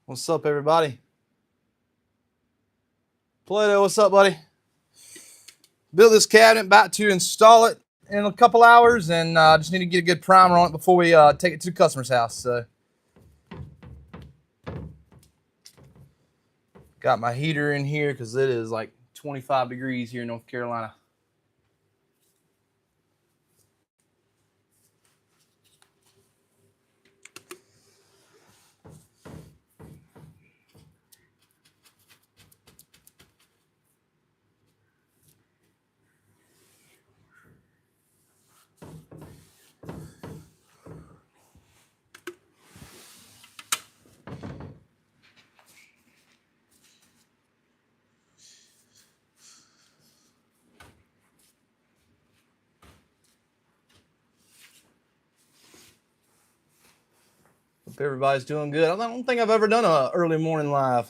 What's up, everybody? Plato, what's up, buddy? Built this cabinet, about to install it in a couple hours, and just need to get a good primer on it before we take it to the customer's house. So, got my heater in here because it is like 25 degrees here in North Carolina. Hope everybody's doing good. I don't think I've ever done a early morning live.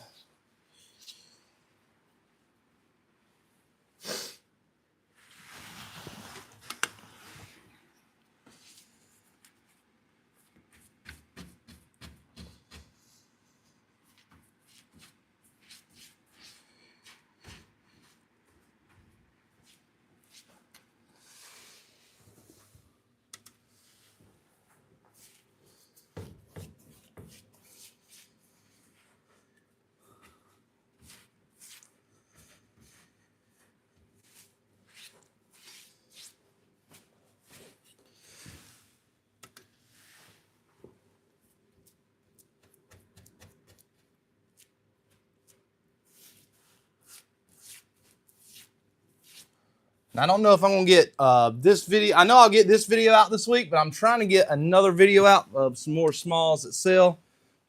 And I don't know if I'm gonna get this video. I know I'll get this video out this week, but I'm trying to get another video out of some more smalls that sell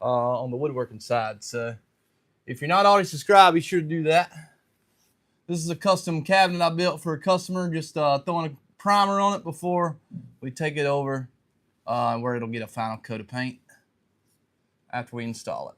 on the woodworking side. So if you're not already subscribed, be sure to do that. This is a custom cabinet I built for a customer, just throwing a primer on it before we take it over where it'll get a final coat of paint after we install it.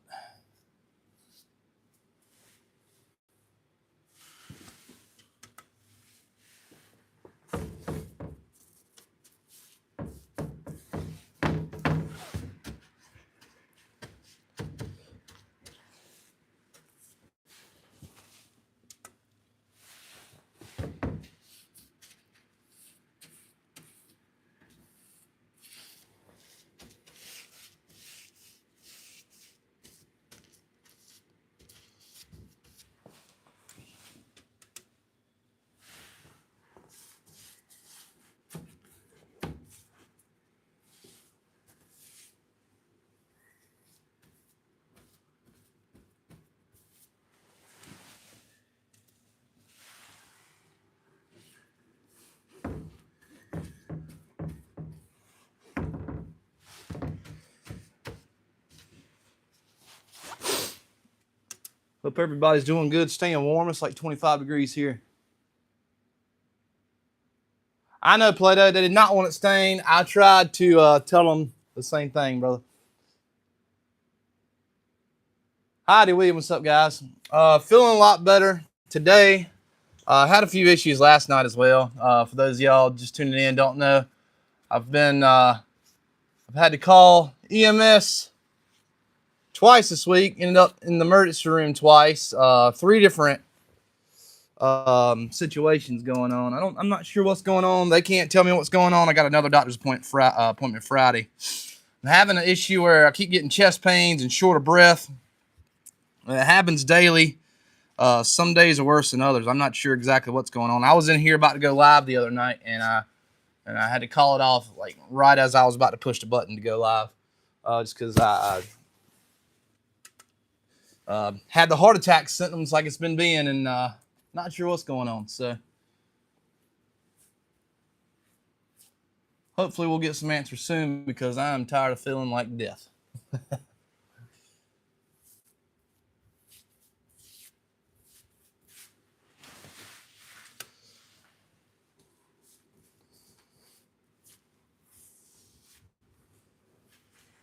Hope everybody's doing good, staying warm. It's like 25 degrees here. I know, Plato, they did not want it stained. I tried to tell them the same thing, brother. Heidi William, what's up, guys? Feeling a lot better today. Had a few issues last night as well. For those of y'all just tuning in, don't know, I've had to call EMS twice this week. Ended up in the emergency room twice. 3 different situations going on. I'm not sure what's going on. They can't tell me what's going on. I got another doctor's appointment Friday. I'm having an issue where I keep getting chest pains and short of breath. It happens daily. Some days are worse than others. I'm not sure exactly what's going on. I was in here about to go live the other night, and I had to call it off like right as I was about to push the button to go live, just because I had the heart attack symptoms like it's been being, and not sure what's going on. So hopefully we'll get some answers soon, because I'm tired of feeling like death.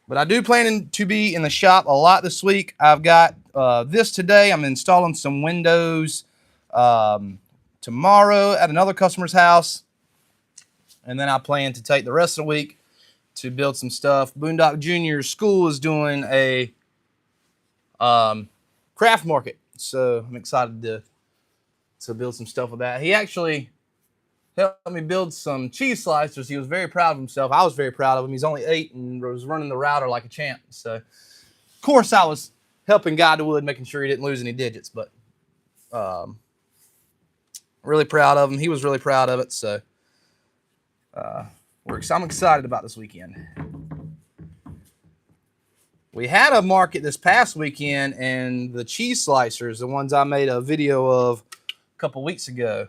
But I do plan to be in the shop a lot this week. I've got this today. I'm installing some windows tomorrow at another customer's house. And then I plan to take the rest of the week to build some stuff. Boondock Junior School is doing a craft market. So I'm excited to build some stuff with that. He actually helped me build some cheese slicers. He was very proud of himself. I was very proud of him. He's only 8 and was running the router like a champ. So, of course, I was helping guide the wood, making sure he didn't lose any digits. But really proud of him. He was really proud of it. So I'm excited about this weekend. We had a market this past weekend, and the cheese slicers, the ones I made a video of a couple weeks ago,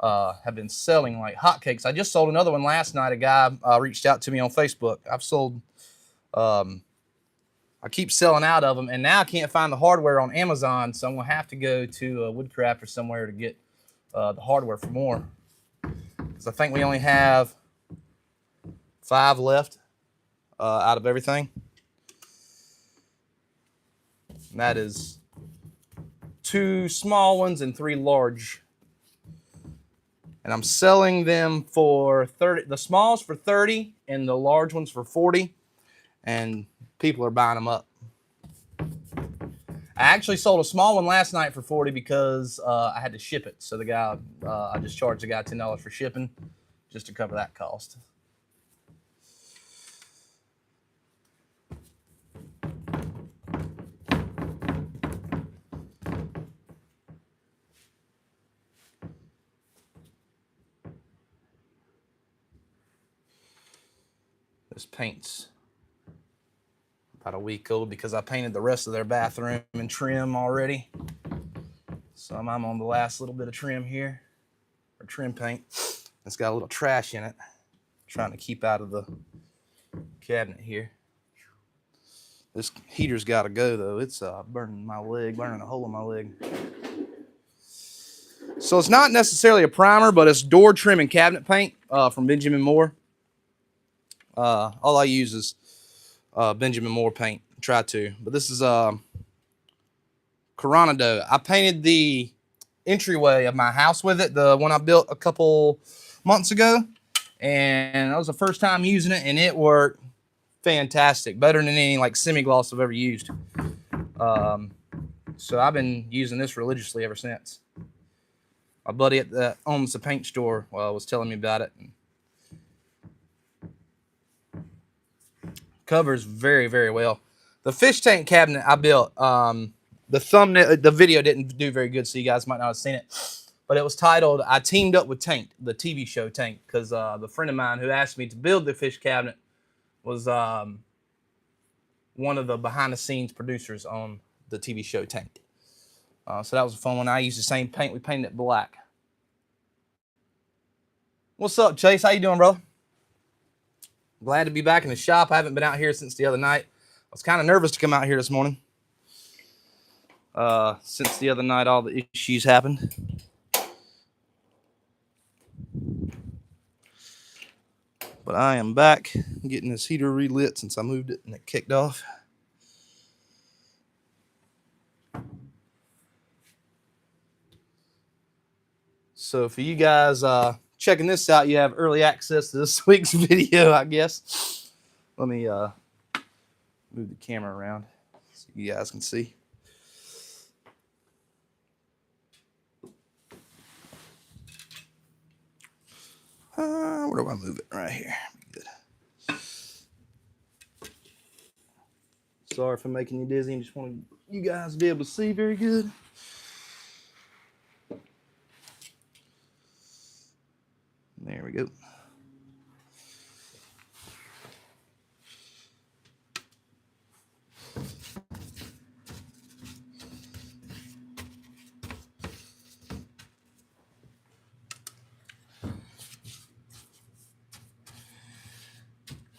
have been selling like hotcakes. I just sold another one last night. A guy reached out to me on Facebook. I've sold, I keep selling out of them, and now I can't find the hardware on Amazon, so I'm going to have to go to Woodcraft or somewhere to get the hardware for more. Because I think we only have 5 left out of everything. And that is 2 small ones and 3 large. And I'm selling them for 30, the smalls for 30 and the large ones for 40. And people are buying them up. I actually sold a small one last night for 40 because I had to ship it. So the guy, I just charged the guy $10 for shipping just to cover that cost. This paint's about a week old because I painted the rest of their bathroom and trim already. So I'm on the last little bit of trim here, or trim paint. It's got a little trash in it. Trying to keep out of the cabinet here. This heater's got to go though. It's burning my leg, burning a hole in my leg. So it's not necessarily a primer, but it's door trim and cabinet paint from Benjamin Moore. All I use is Benjamin Moore paint. Try to, but this is Coronado. I painted the entryway of my house with it, the one I built a couple months ago, and that was the first time using it, and it worked fantastic, better than any like semi-gloss I've ever used. So I've been using this religiously ever since. My buddy that owns the paint store was telling me about it. Covers very, very well. The fish tank cabinet I built, the thumbnail, the video didn't do very good, so you guys might not have seen it. But it was titled, I Teamed Up with Tank, the TV show Tank, because the friend of mine who asked me to build the fish cabinet was one of the behind-the-scenes producers on the TV show Tank. So that was a fun one. I used the same paint. We painted it black. What's up, Chase? How you doing, brother? Glad to be back in the shop. I haven't been out here since the other night. I was kind of nervous to come out here this morning. Since the other night, all the issues happened. But I am back getting this heater relit since I moved it and it kicked off. So for you guys checking this out, you have early access to this week's video, I guess. Let me move the camera around so you guys can see. Where do I move it? Right here. Good. Sorry for making you dizzy. I just want you guys to be able to see very good. There we go.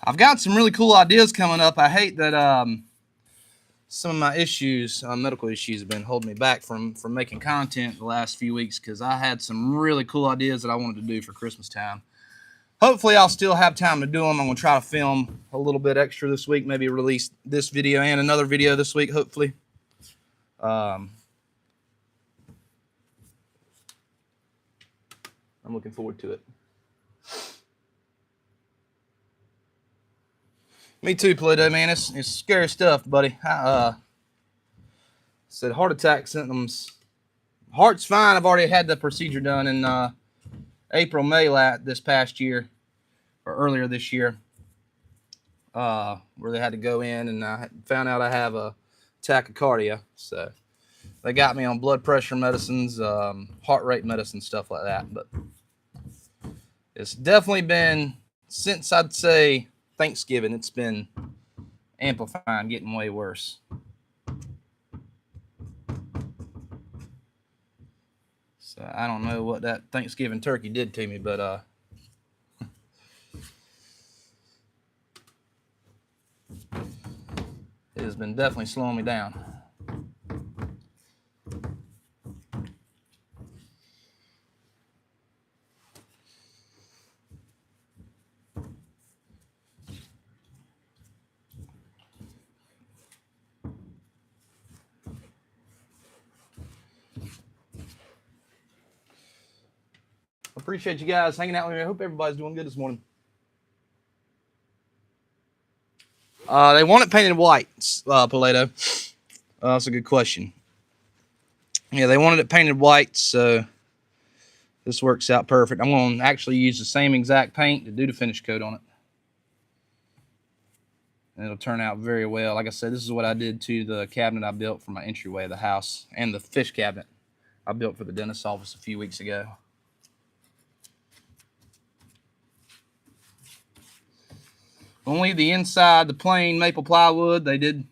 I've got some really cool ideas coming up. I hate that some of my issues, medical issues, have been holding me back from making content the last few weeks because I had some really cool ideas that I wanted to do for Christmas time. Hopefully, I'll still have time to do them. I'm going to try to film a little bit extra this week, maybe release this video and another video this week, hopefully. I'm looking forward to it. Me too, Play-Doh, man. It's scary stuff, buddy. I Said heart attack symptoms. Heart's fine. I've already had the procedure done in April, May this past year, or earlier this year, where they had to go in, and I found out I have a tachycardia. So they got me on blood pressure medicines, heart rate medicine, stuff like that. But it's definitely been, since I'd say Thanksgiving, it's been amplifying, getting way worse. So I don't know what that Thanksgiving turkey did to me, but it has been definitely slowing me down. Appreciate you guys hanging out with me. I hope everybody's doing good this morning. They want it painted white, Paleto. That's a good question. Yeah, they wanted it painted white, so this works out perfect. I'm going to actually use the same exact paint to do the finish coat on it. And it'll turn out very well. Like I said, this is what I did to the cabinet I built for my entryway of the house, and the fish cabinet I built for the dentist's office a few weeks ago. Only the inside, the plain maple plywood, they did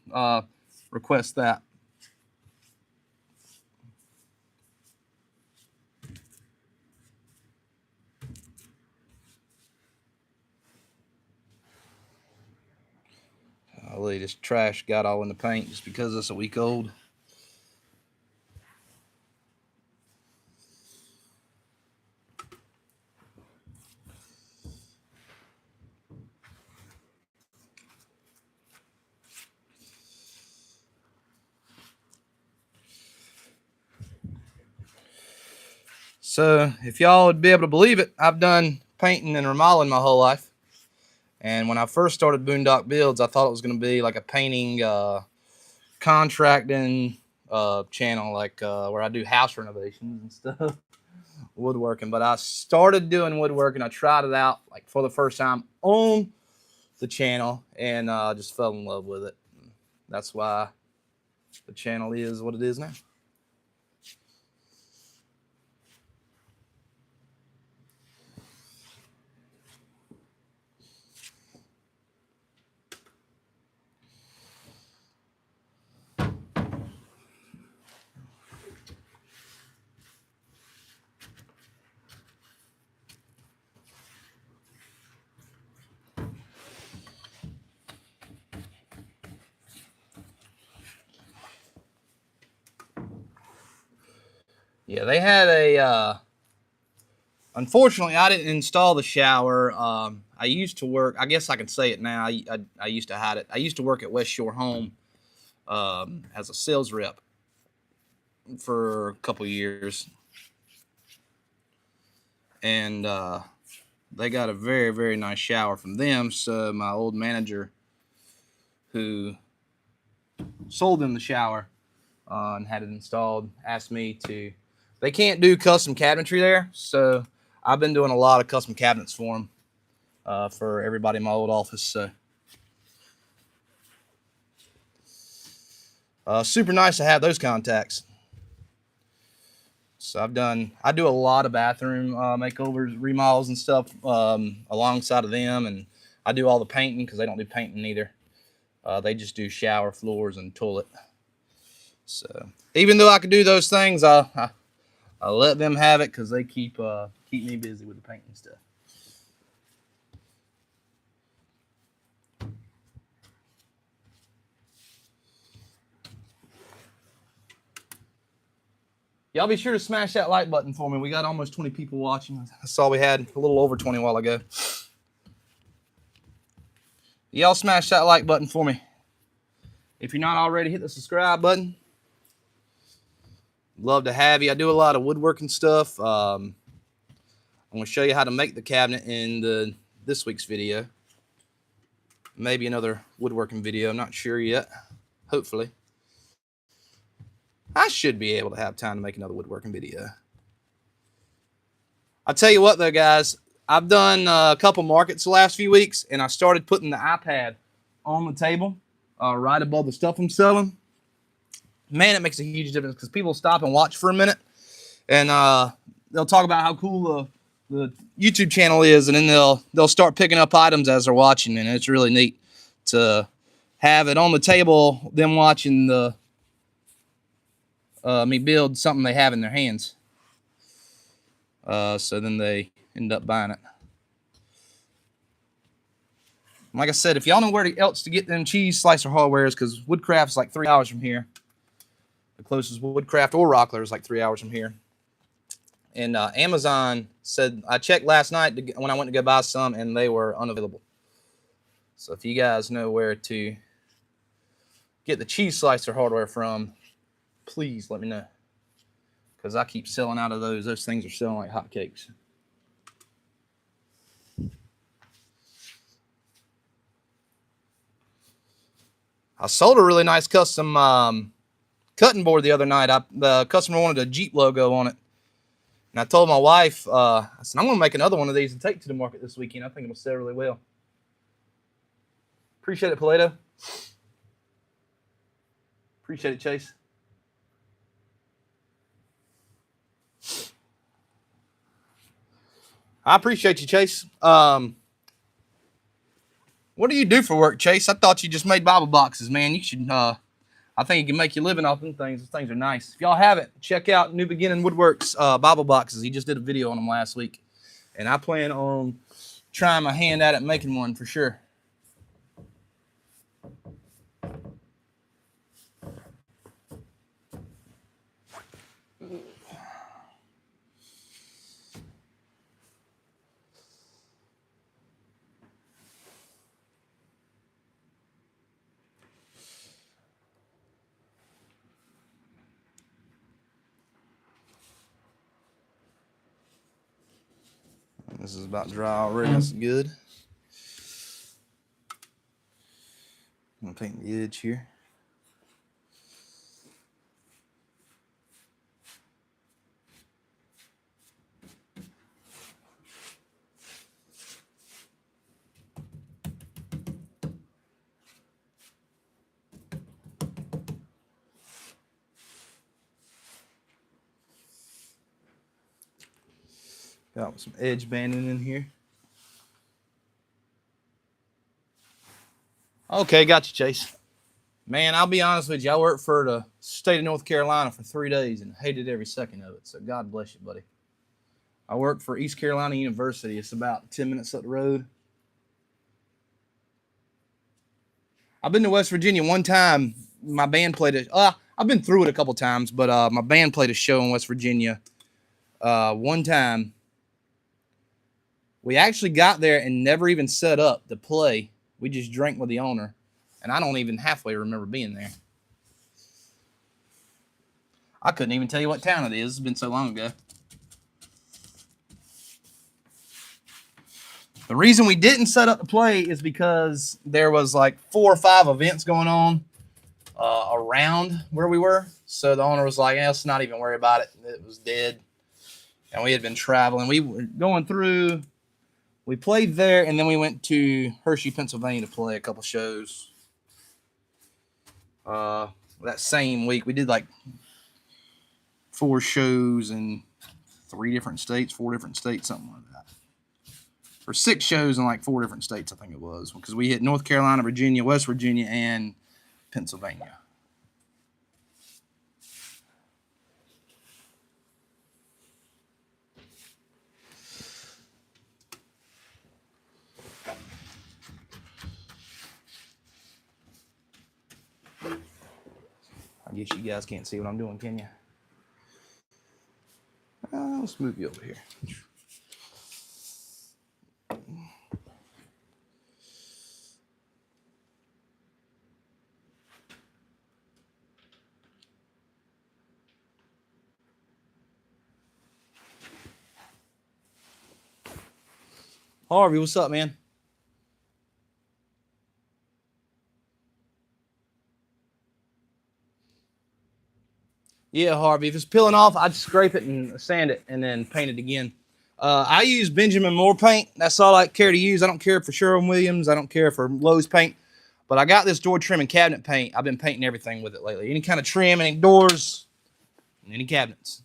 request that. Golly, this trash got all in the paint just because it's a week old. So if y'all would be able to believe it, I've done painting and remodeling my whole life. And when I first started Boondock Builds, I thought it was going to be like a painting, contracting channel, like where I do house renovations and stuff, woodworking. But I started doing woodworking. I tried it out like for the first time on the channel, and just fell in love with it. That's why the channel is what it is now. Yeah, they had a. Unfortunately, I didn't install the shower. I used to work. I guess I can say it now. I used to hide it. I used to work at West Shore Home as a sales rep for a couple years, and they got a very, very nice shower from them. So my old manager, who sold them the shower and had it installed, asked me to. They can't do custom cabinetry there, so I've been doing a lot of custom cabinets for them, for everybody in my old office. So super nice to have those contacts. So I do a lot of bathroom makeovers, remodels and stuff alongside of them, and I do all the painting because they don't do painting either. They just do shower, floors, and toilet. So even though I could do those things, I let them have it because they keep me busy with the painting stuff. Y'all be sure to smash that like button for me. We got almost 20 people watching. I saw we had a little over 20 a while ago. Y'all smash that like button for me. If you're not already, hit the subscribe button. Love to have you. I do a lot of woodworking stuff. I'm going to show you how to make the cabinet in this week's video. Maybe another woodworking video. I'm not sure yet. Hopefully. I should be able to have time to make another woodworking video. I'll tell you what, though, guys. I've done a couple markets the last few weeks, and I started putting the iPad on the table right above the stuff I'm selling. Man, it makes a huge difference because people stop and watch for a minute, and they'll talk about how cool the YouTube channel is, and then they'll start picking up items as they're watching, and it's really neat to have it on the table, them watching me build something they have in their hands. So then they end up buying it. Like I said, if y'all know where else to get them cheese slicer hardwares, because Woodcraft's like 3 hours from here. The closest Woodcraft or Rockler is like 3 hours from here. And Amazon said, I checked last night when I went to go buy some, and they were unavailable. So if you guys know where to get the cheese slicer hardware from, please let me know. Because I keep selling out of those. Those things are selling like hotcakes. I sold a really nice custom cutting board the other night. The customer wanted a Jeep logo on it. And I told my wife, I said, I'm going to make another one of these and take it to the market this weekend. I think it'll sell really well. Appreciate it, Paleto. Appreciate it, Chase. I appreciate you, Chase. What do you do for work, Chase? I thought you just made Bible boxes, man. You should, I think you can make your living off them things. Those things are nice. If y'all haven't, check out New Beginning Woodworks Bible boxes. He just did a video on them last week. And I plan on trying my hand at it making one for sure. This is about dry already. That's good. I'm going to paint the edge here. Got some edge banding in here. Okay, got you, Chase. Man, I'll be honest with you. I worked for the state of North Carolina for 3 days and hated every second of it. So God bless you, buddy. I worked for East Carolina University. It's about 10 minutes up the road. I've been to West Virginia one time. My band played I've been through it a couple times, but my band played a show in West Virginia one time. We actually got there and never even set up to play. We just drank with the owner. And I don't even halfway remember being there. I couldn't even tell you what town it is. It's been so long ago. The reason we didn't set up to play is because there was like 4 or 5 events going on around where we were. So the owner was like, let's not even worry about it. It was dead. And we had been traveling. We were going through. We played there, and then we went to Hershey, Pennsylvania to play a couple shows. That same week, we did like 4 shows in 3 different states, 4 different states, something like that. Or 6 shows in like 4 different states, I think it was, because we hit North Carolina, Virginia, West Virginia, and Pennsylvania. I guess you guys can't see what I'm doing, can you? Let's move you over here. Harvey, what's up, man? Yeah, Harvey. If it's peeling off, I'd scrape it and sand it and then paint it again. I use Benjamin Moore paint. That's all I care to use. I don't care for Sherwin-Williams. I don't care for Lowe's paint. But I got this door trim and cabinet paint. I've been painting everything with it lately. Any kind of trim, any doors, and any cabinets.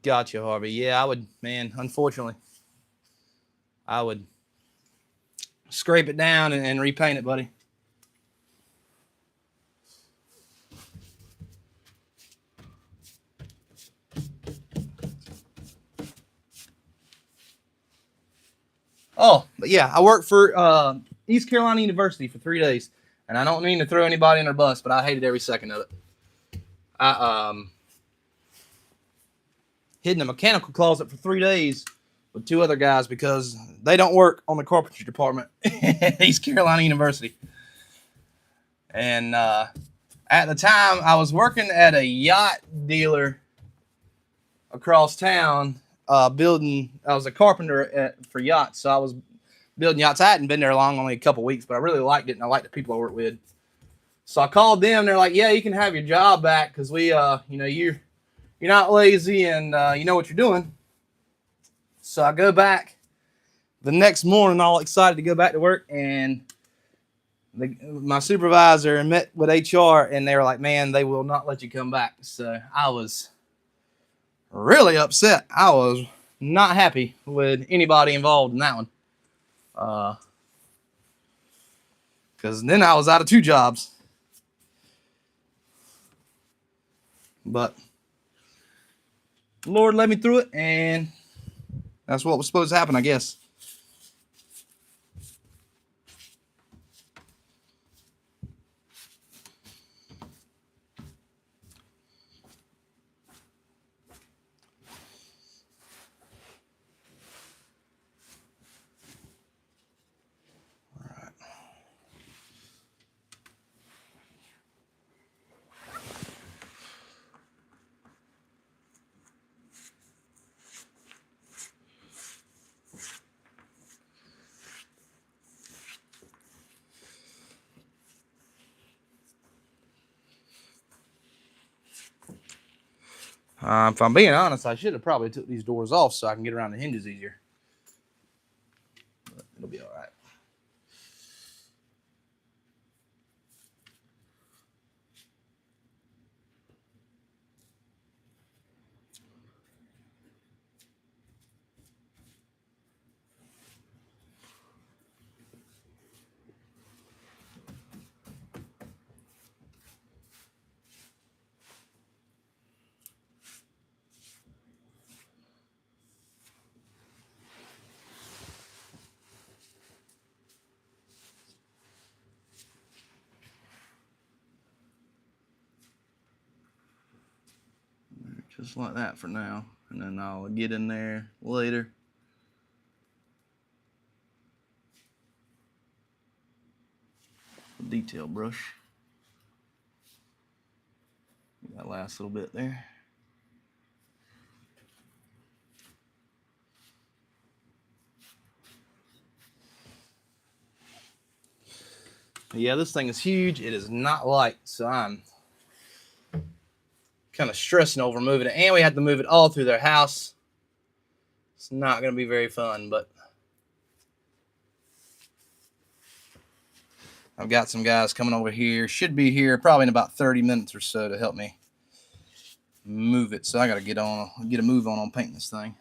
Gotcha, Harvey. Yeah, I would, man, unfortunately, I would scrape it down and repaint it, buddy. Oh, but yeah, I worked for East Carolina University for 3 days, and I don't mean to throw anybody under the bus, but I hated every second of it. I hid in a mechanical closet for 3 days with 2 other guys because they don't work on the carpentry department at East Carolina University. And at the time, I was working at a yacht dealer across town, building. I was a carpenter for yachts, so I was building yachts. I hadn't been there long, only a couple weeks, but I really liked it, and I liked the people I worked with. So I called them. They're like, "Yeah, you can have your job back because we, you're not lazy and you know what you're doing." So I go back the next morning, all excited to go back to work, and my supervisor met with HR, and they were like, "Man, they will not let you come back." So I was really upset. I was not happy with anybody involved in that one. Because then I was out of 2 jobs. But Lord led me through it, and that's what was supposed to happen, I guess. If I'm being honest, I should have probably took these doors off so I can get around the hinges easier. But it'll be all right. Just like that for now, and then I'll get in there later. Detail brush. That last little bit there. Yeah, this thing is huge. It is not light, so I'm kind of stressing over moving it, and we had to move it all through their house. It's not going to be very fun, but I've got some guys coming over here. Should be here probably in about 30 minutes or so to help me move it. So I got to get a move on painting this thing.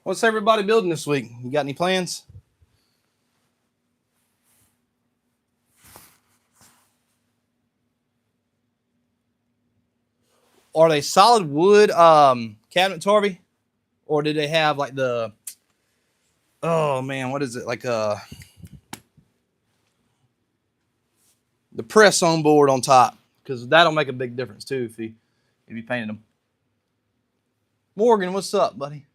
What's everybody building this week? You got any plans? Are they solid wood cabinets, Harvey? Or did they have like the, oh man, what is it? Like the press on board on top? because that'll make a big difference too if you painted them. Morgan, what's up, buddy?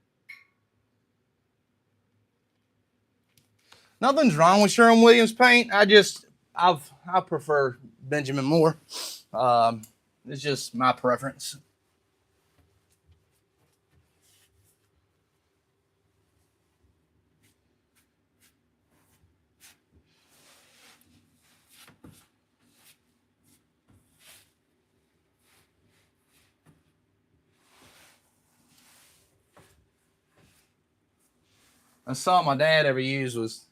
Nothing's wrong with Sherwin-Williams paint. I prefer Benjamin Moore. It's just my preference. That's all my dad ever used was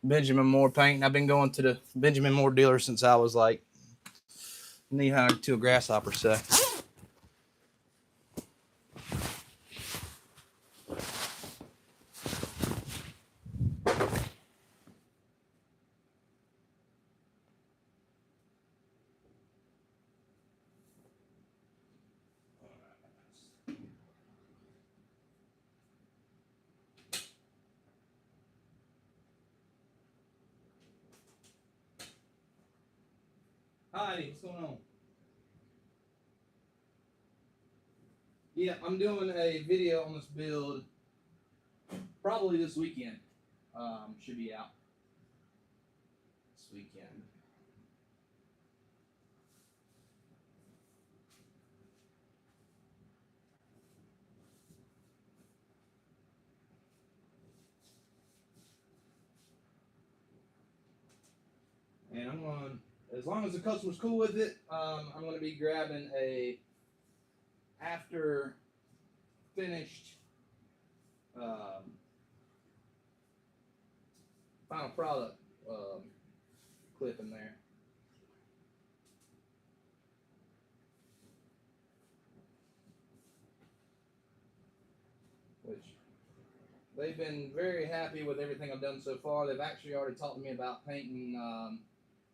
Benjamin Moore paint. And I've been going to the Benjamin Moore dealer since I was like knee high to a grasshopper. So. Hi, what's going on? Yeah, I'm doing a video on this build probably this weekend. Should be out this weekend. And I'm going, as long as the customer's cool with it, I'm going to be grabbing a after finished final product clip in there. Which they've been very happy with everything I've done so far. They've actually already talked to me about painting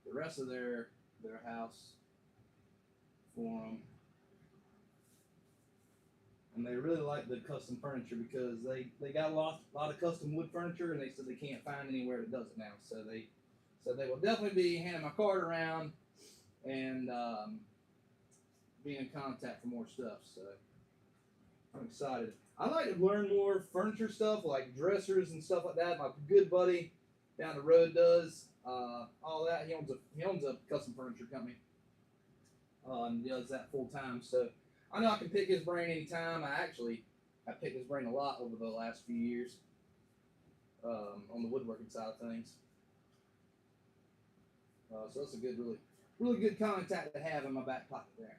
the rest of their house for them. And they really like the custom furniture because they got a lot of custom wood furniture, and they said they can't find anywhere that does it now. So they said they will definitely be handing my card around and being in contact for more stuff. So I'm excited. I like to learn more furniture stuff like dressers and stuff like that. My good buddy down the road does all that. He owns a custom furniture company and does that full time. So I know I can pick his brain anytime. I picked his brain a lot over the last few years on the woodworking side of things. So that's a good, really good contact to have in my back pocket there.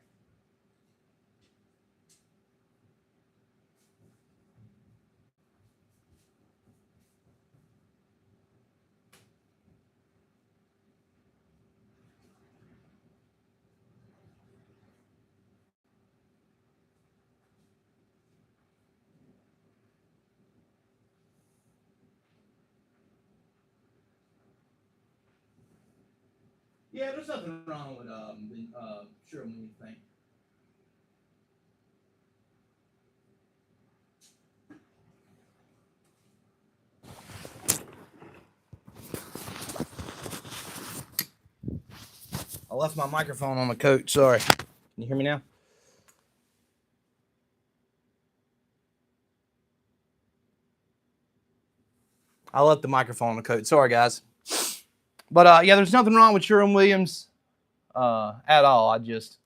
Yeah, there's nothing wrong with Sherwin-Williams paint. I left my microphone on the coat. Sorry. Can you hear me now? I left the microphone on the coat. Sorry, guys. But yeah, there's nothing wrong with Sherwin-Williams at all. I just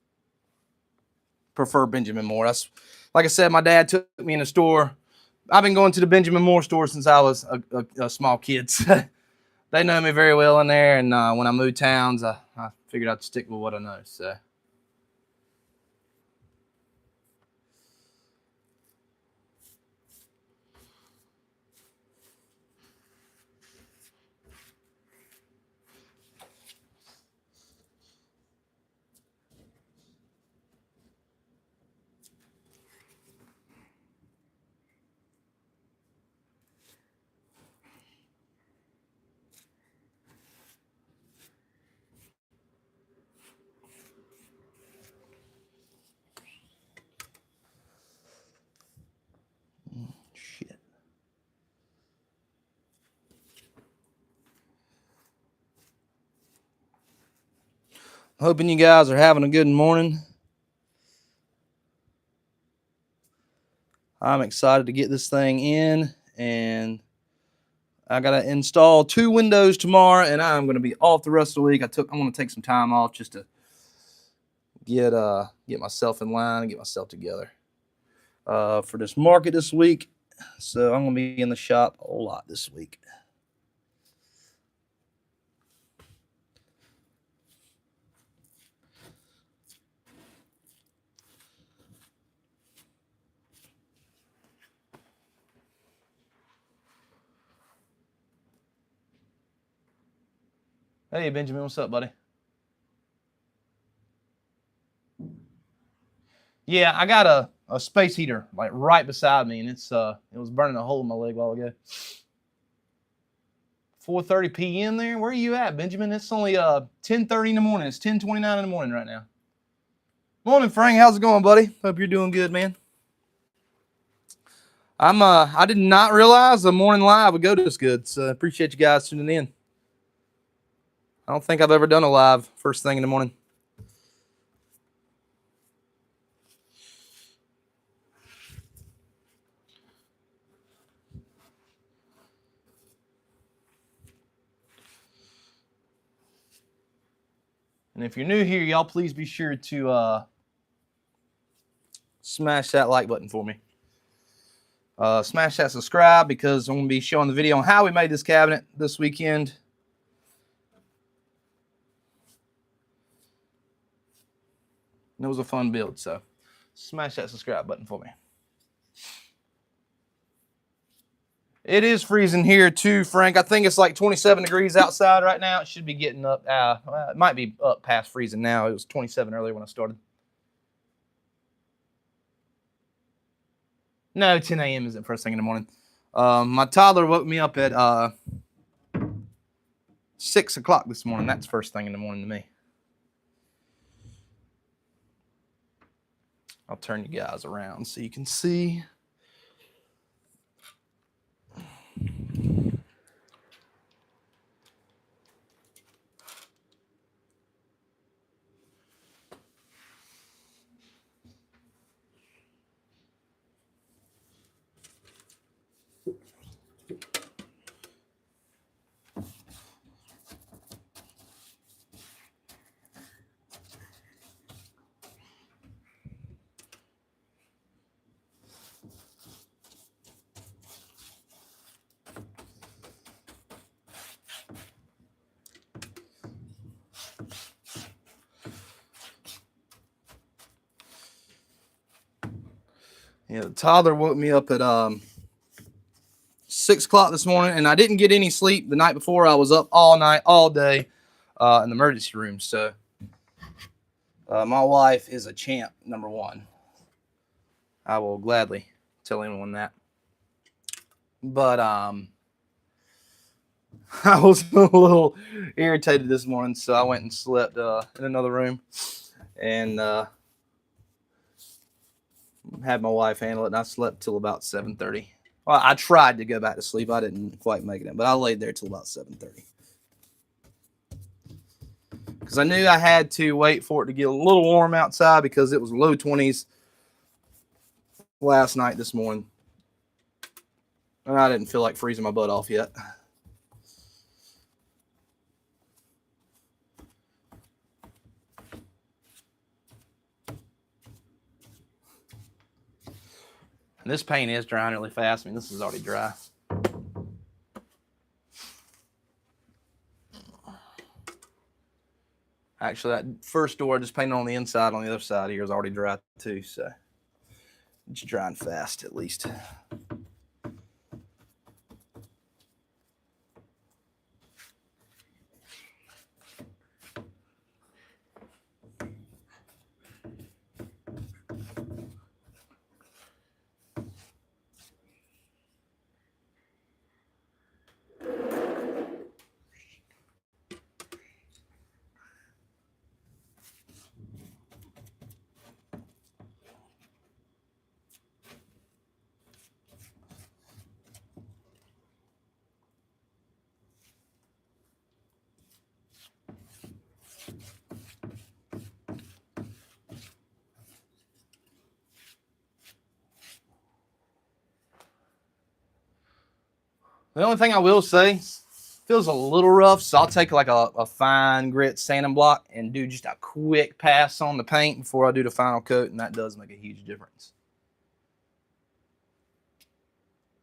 prefer Benjamin Moore. That's like I said. My dad took me in the store. I've been going to the Benjamin Moore store since I was a small kid. So they know me very well in there. And when I moved towns, I figured I'd stick with what I know. So. Hoping you guys are having a good morning. I'm excited to get this thing in, and I gotta install 2 windows tomorrow, and I'm gonna be off the rest of the week. I'm gonna take some time off just to get myself in line and get myself together for this market this week. So I'm gonna be in the shop a lot this week. Hey Benjamin, what's up, buddy? Yeah, I got a space heater like right beside me, and it was burning a hole in my leg a while ago. 4:30 p.m. there. Where are you at, Benjamin? It's only 10:30 in the morning. It's 10:29 in the morning right now. Morning, Frank. How's it going, buddy? Hope you're doing good, man. I did not realize the morning live would go this good, so appreciate you guys tuning in. I don't think I've ever done a live first thing in the morning. And if you're new here, y'all please be sure to smash that like button for me. Smash that subscribe, because I'm going to be showing the video on how we made this cabinet this weekend. And it was a fun build, so smash that subscribe button for me. It is freezing here too, Frank. I think it's like 27 degrees outside right now. It should be getting up. It might be up past freezing now. It was 27 earlier when I started. No, 10 a.m. isn't first thing in the morning. My toddler woke me up at 6 o'clock this morning. That's first thing in the morning to me. I'll turn you guys around so you can see. Yeah, the toddler woke me up at 6 o'clock this morning, and I didn't get any sleep the night before. I was up all night, all day in the emergency room. So my wife is a champ, number one. I will gladly tell anyone that. But I was a little irritated this morning, so I went and slept in another room, and had my wife handle it, and I slept till about 7:30. Well, I tried to go back to sleep. I didn't quite make it, but I laid there till about 7:30. Because I knew I had to wait for it to get a little warm outside, because it was low 20s last night this morning. And I didn't feel like freezing my butt off yet. And this paint is drying really fast. I mean, this is already dry. Actually, that first door I just painted on the inside, on the other side here, is already dry too. So it's drying fast, at least. The only thing I will say, feels a little rough, so I'll take like a fine grit sanding block and do just a quick pass on the paint before I do the final coat, and that does make a huge difference.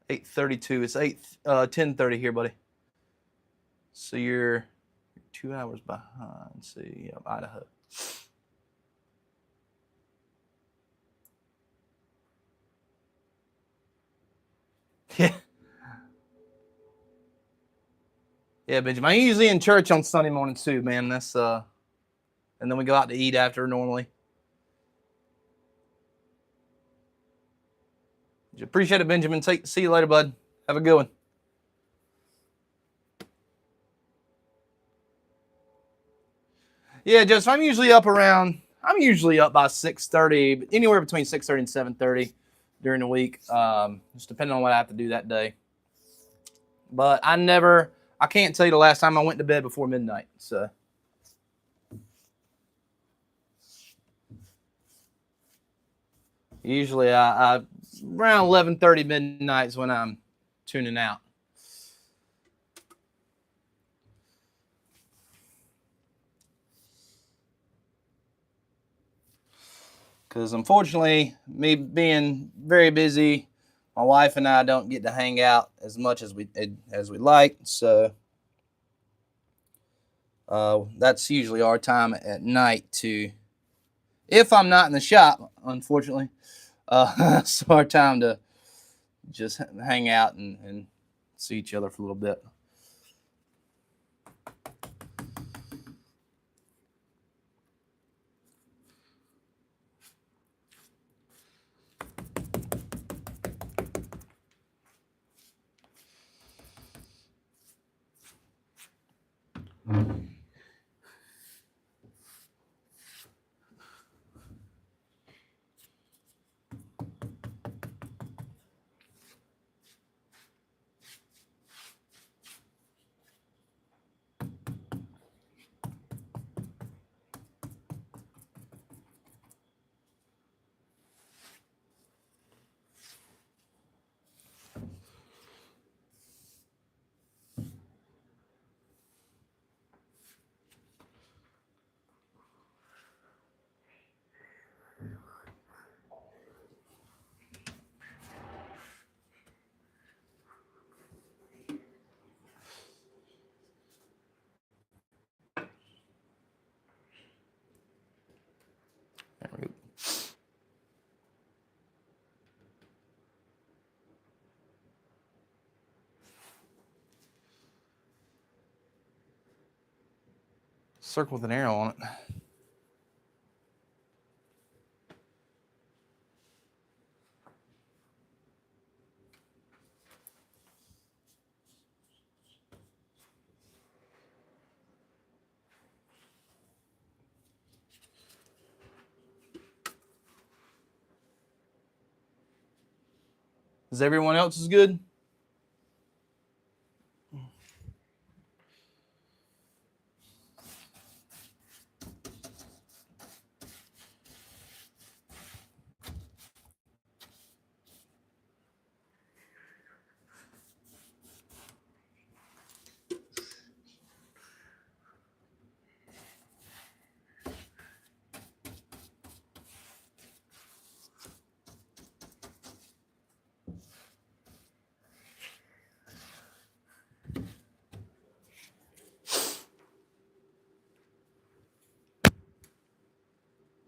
8:32. It's 10:30 here, buddy. So you're 2 hours behind. See, yeah, Idaho. Yeah. Yeah, Benjamin. I'm usually in church on Sunday morning too, man. That's and then we go out to eat after normally. Appreciate it, Benjamin. See you later, bud. Have a good one. Yeah, Joseph, I'm usually up by 6:30, anywhere between 6:30 and 7:30 during the week, just depending on what I have to do that day. But I can't tell you the last time I went to bed before midnight. So usually I around 11:30 midnight is when I'm tuning out. Because unfortunately, me being very busy, my wife and I don't get to hang out as much as we like. So that's usually our time at night to, if I'm not in the shop, unfortunately, it's our time to just hang out and see each other for a little bit. There we go. Circle with an arrow on it. Is everyone else good?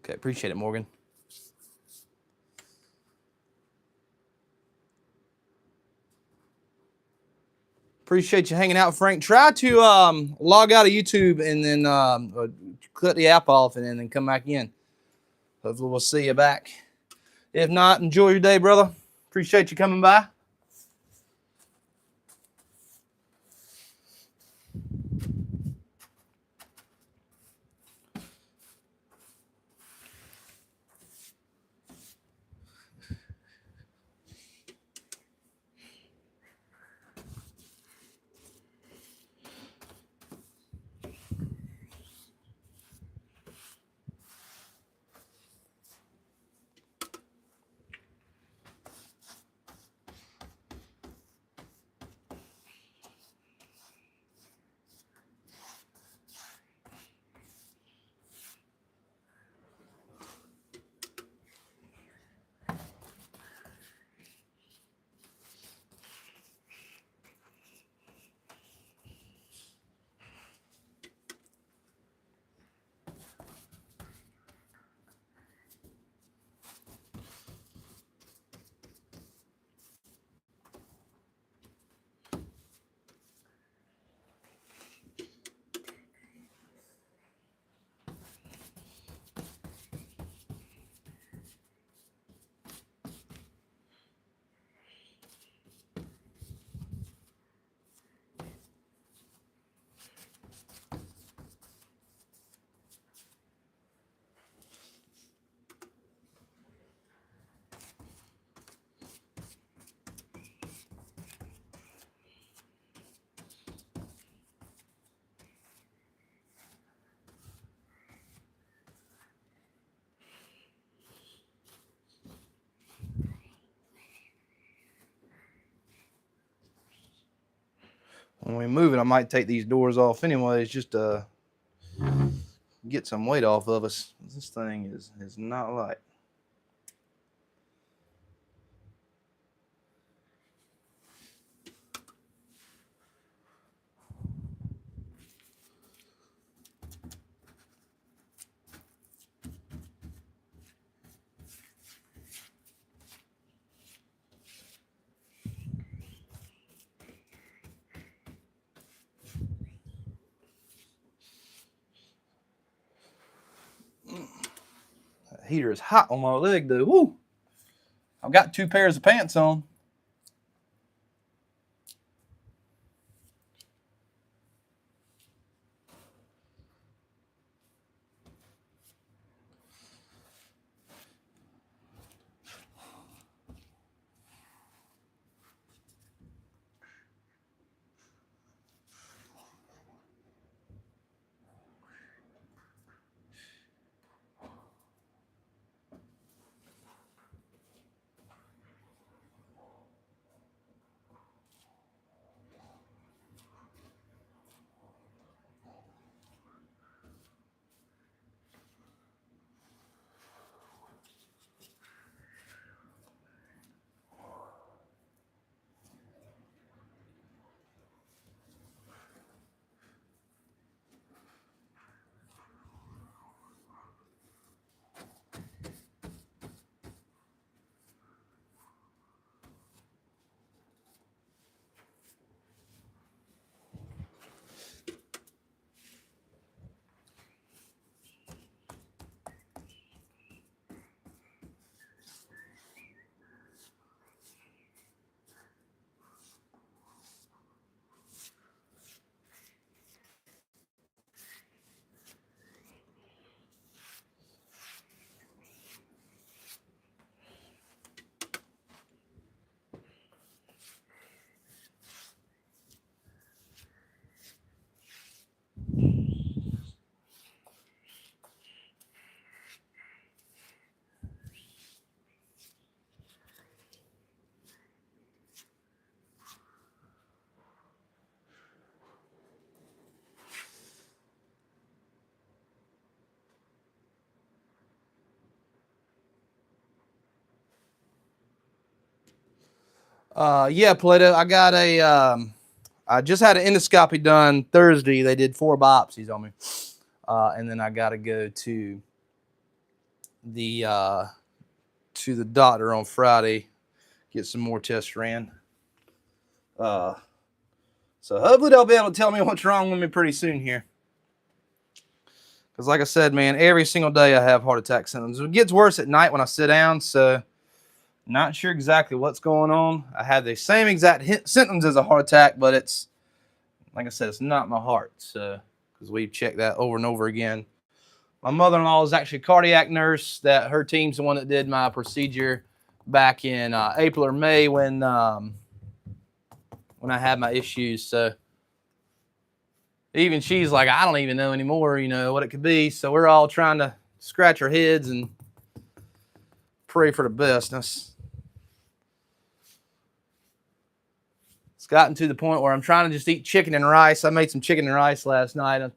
Okay, appreciate it, Morgan. Appreciate you hanging out, Frank. Try to log out of YouTube and then cut the app off and then come back in. Hopefully we'll see you back. If not, enjoy your day, brother. Appreciate you coming by. When we move it, I might take these doors off anyways, just to get some weight off of us. This thing is not light. That heater is hot on my leg though. Woo! I've got 2 pairs of pants on. Yeah, Plato. I just had an endoscopy done Thursday. They did 4 biopsies on me, and then I got to go to the doctor on Friday, get some more tests ran. So hopefully they'll be able to tell me what's wrong with me pretty soon here. Because like I said, man, every single day I have heart attack symptoms. It gets worse at night when I sit down, so not sure exactly what's going on. I have the same exact symptoms as a heart attack, but it's, like I said, it's not my heart. So, because we've checked that over and over again. My mother-in-law is actually a cardiac nurse. That her team's the one that did my procedure back in April or May when I had my issues. So even she's like, I don't even know anymore, what it could be. So we're all trying to scratch our heads and pray for the best. It's gotten to the point where I'm trying to just eat chicken and rice. I made some chicken and rice last night. I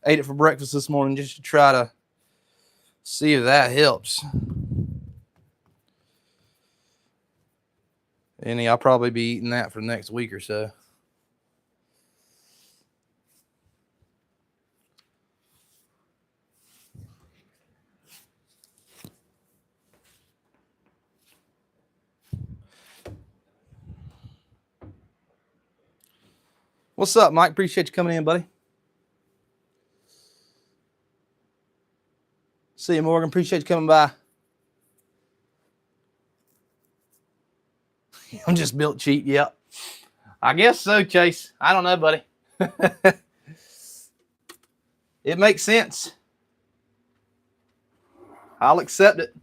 ate it for breakfast this morning just to try to see if that helps. And I'll probably be eating that for the next week or so. What's up, Mike? Appreciate you coming in, buddy. See you, Morgan. Appreciate you coming by. I'm just built cheap. Yep. I guess so, Chase. I don't know, buddy. It makes sense. I'll accept it.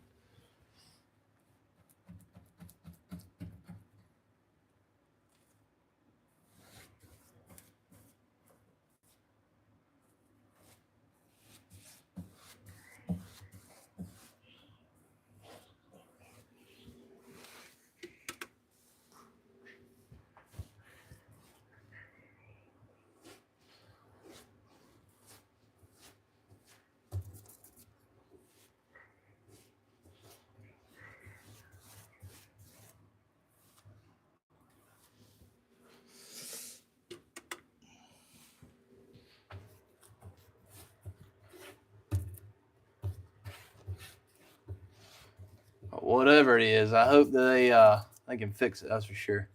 whatever it is. I hope that they can fix it. That's for sure.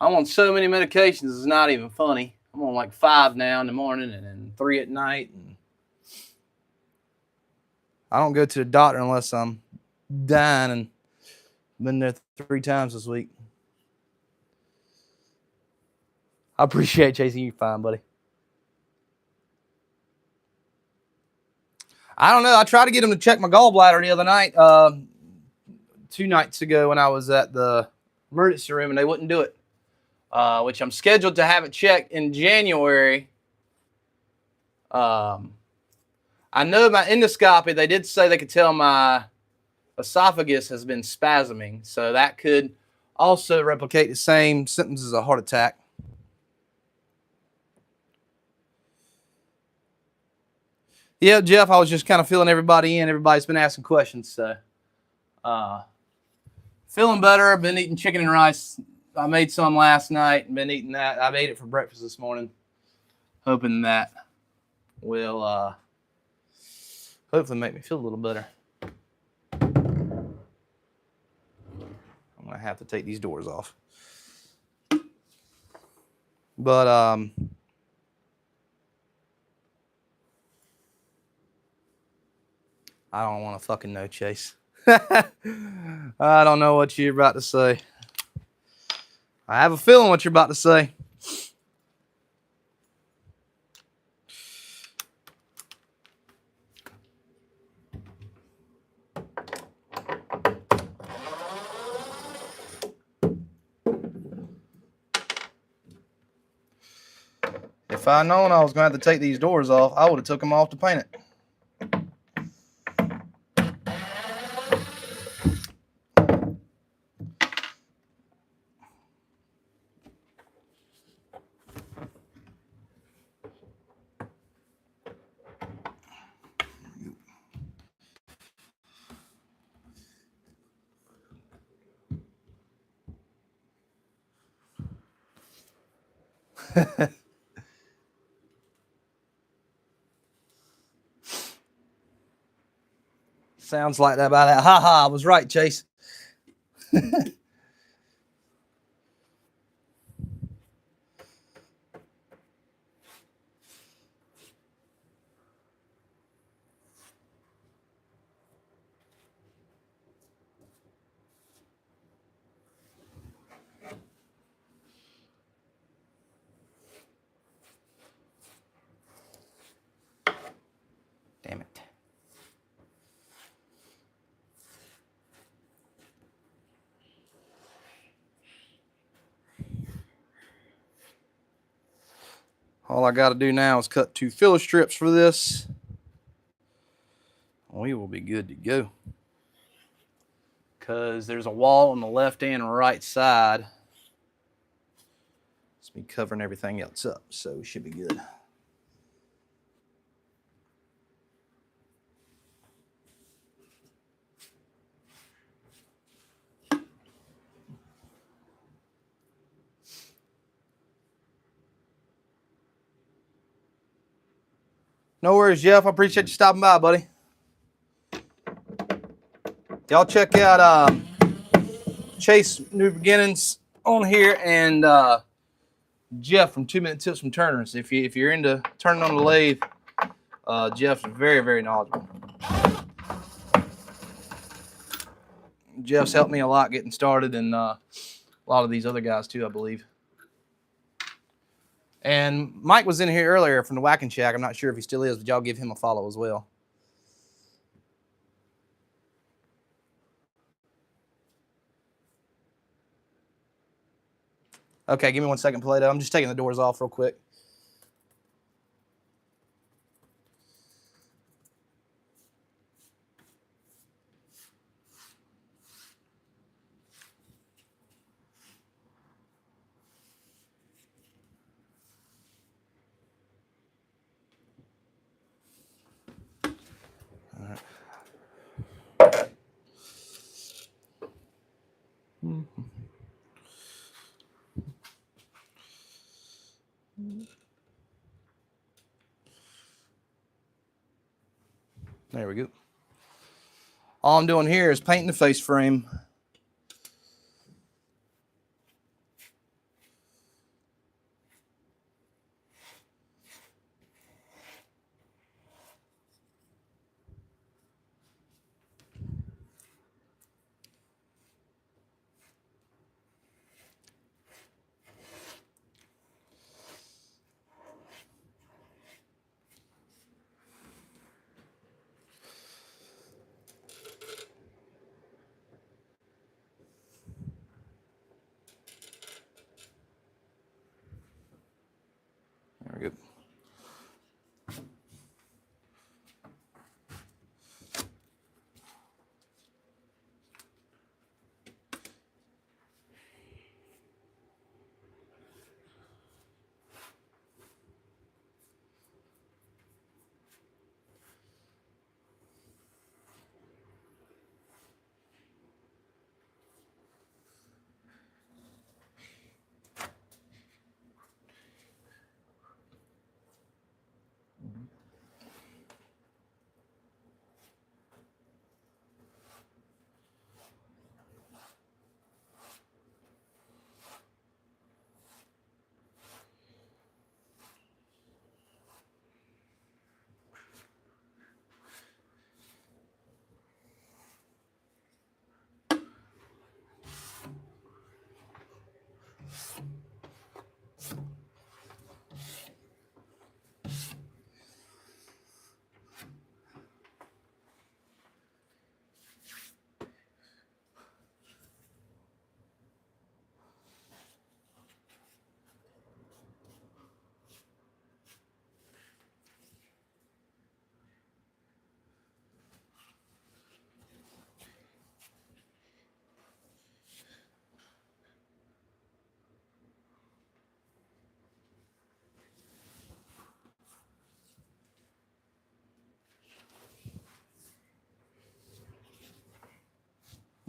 I'm on so many medications. It's not even funny. I'm on like 5 now in the morning and then 3 at night. And I don't go to the doctor unless I'm dying, and been there 3 times this week. I appreciate chasing you fine, buddy. I don't know. I tried to get him to check my gallbladder the other night, 2 nights ago when I was at the emergency room, and they wouldn't do it. Which I'm scheduled to have it checked in January. I know my endoscopy, they did say they could tell my esophagus has been spasming, so that could also replicate the same symptoms as a heart attack. Yeah, Jeff, I was just kind of filling everybody in. Everybody's been asking questions, so feeling better. I've been eating chicken and rice. I made some last night and been eating that. I ate it for breakfast this morning, hoping that will hopefully make me feel a little better. I'm gonna have to take these doors off. But I don't want to fucking know, Chase. I don't know what you're about to say. I have a feeling what you're about to say. If I'd known I was going to have to take these doors off, I would have took them off to paint it. Sounds like that about that. Ha ha, I was right, Chase. Damn it. All I got to do now is cut 2 filler strips for this. We will be good to go. Because there's a wall on the left and right side. It's me covering everything else up, so we should be good. No worries, Jeff. I appreciate you stopping by, buddy. Y'all check out Chase New Beginnings on here and Jeff from 2 Minute Tips from Turners. If you're into turning on the lathe, Jeff's very, very knowledgeable. Jeff's helped me a lot getting started, and a lot of these other guys too, I believe. And Mike was in here earlier from the Whacking Shack. I'm not sure if he still is, but y'all give him a follow as well. Okay, give me 1 second, Play-Doh. I'm just taking the doors off real quick. All right. There we go. All I'm doing here is painting the face frame. Very good.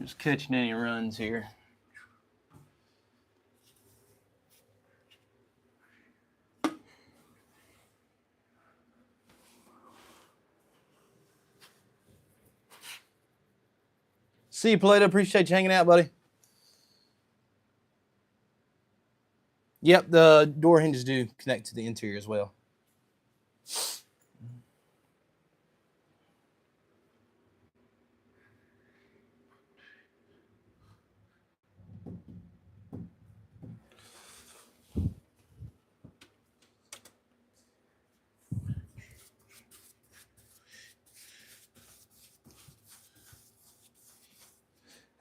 Just catching any runs here. See you, Plato. Appreciate you hanging out, buddy. Yep, the door hinges do connect to the interior as well.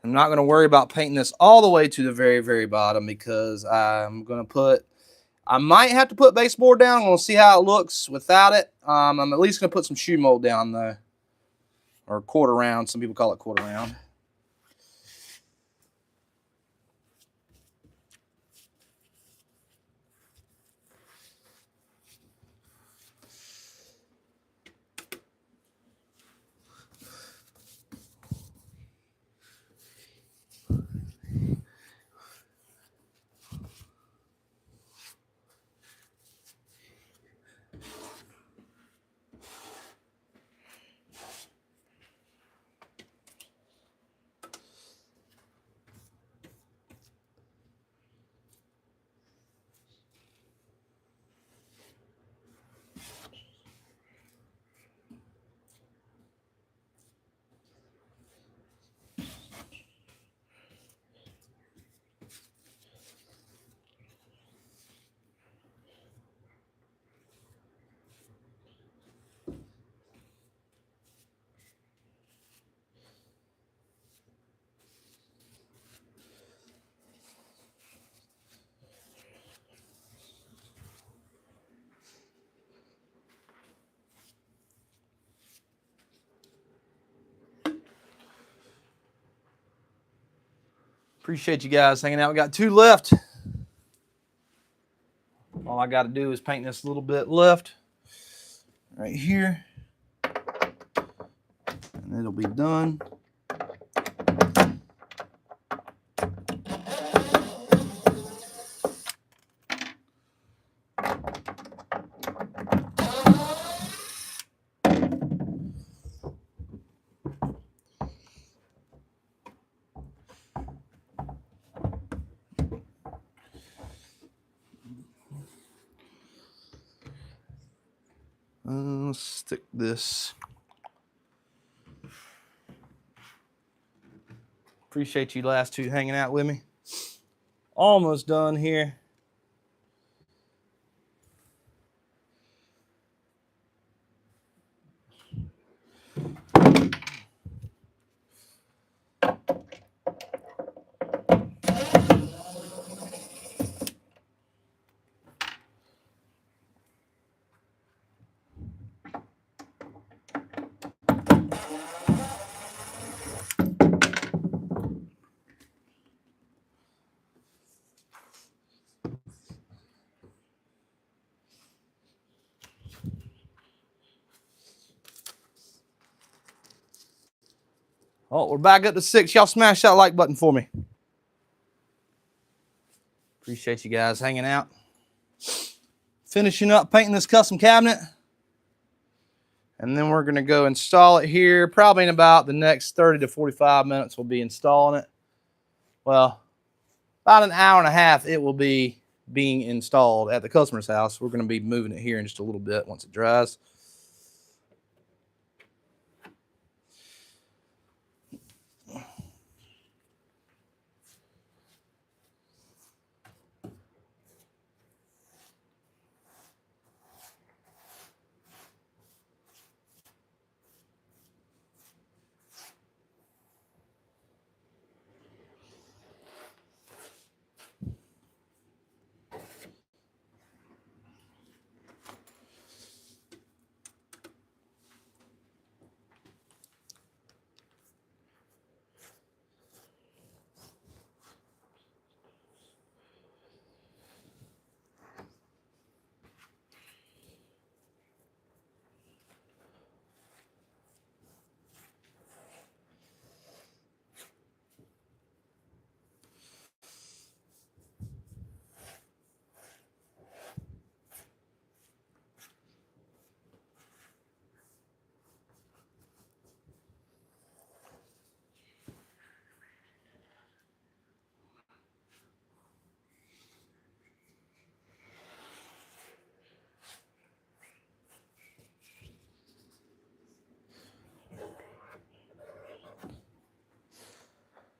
I'm not going to worry about painting this all the way to the very, very bottom because I'm going to put, I might have to put baseboard down. I'm going to see how it looks without it. I'm at least going to put some shoe mold down though, or quarter round. Some people call it quarter round. Appreciate you guys hanging out. We got 2 left. All I got to do is paint this little bit left right here, and it'll be done. Let's stick this. Appreciate you last two hanging out with me. Almost done here. Oh, we're back up to 6. Y'all smash that like button for me. Appreciate you guys hanging out. Finishing up painting this custom cabinet. And then we're going to go install it here. Probably in about the next 30 to 45 minutes we'll be installing it. Well, about an hour and a half it will be being installed at the customer's house. We're going to be moving it here in just a little bit once it dries.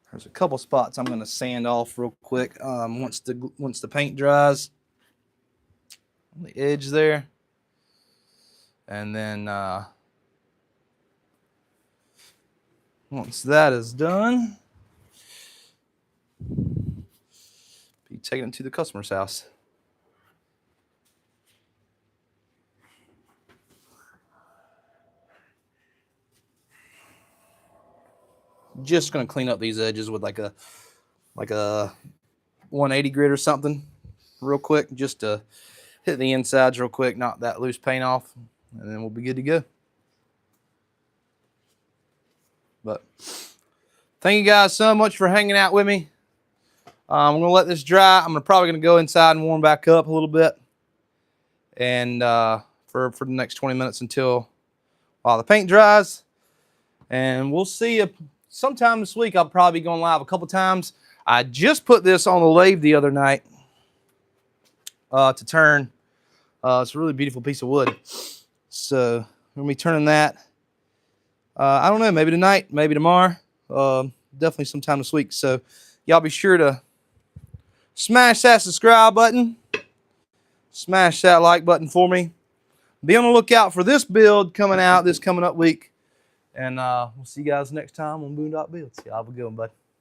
There's a couple spots I'm going to sand off real quick once the paint dries on the edge there. And then once that is done, be taking it to the customer's house. Just going to clean up these edges with like a 180 grit or something real quick, just to hit the insides real quick, knock that loose paint off, and then we'll be good to go. But thank you guys so much for hanging out with me. I'm going to let this dry. I'm probably going to go inside and warm back up a little bit, and for the next 20 minutes while the paint dries. And we'll see you sometime this week. I'll probably be going live a couple times. I just put this on the lathe the other night to turn. It's a really beautiful piece of wood. So we're going to be turning that. I don't know, maybe tonight, maybe tomorrow. Definitely sometime this week. So y'all be sure to smash that subscribe button. Smash that like button for me. Be on the lookout for this build coming out this coming up week. And we'll see you guys next time on Boondock Builds. Y'all have a good one, bud.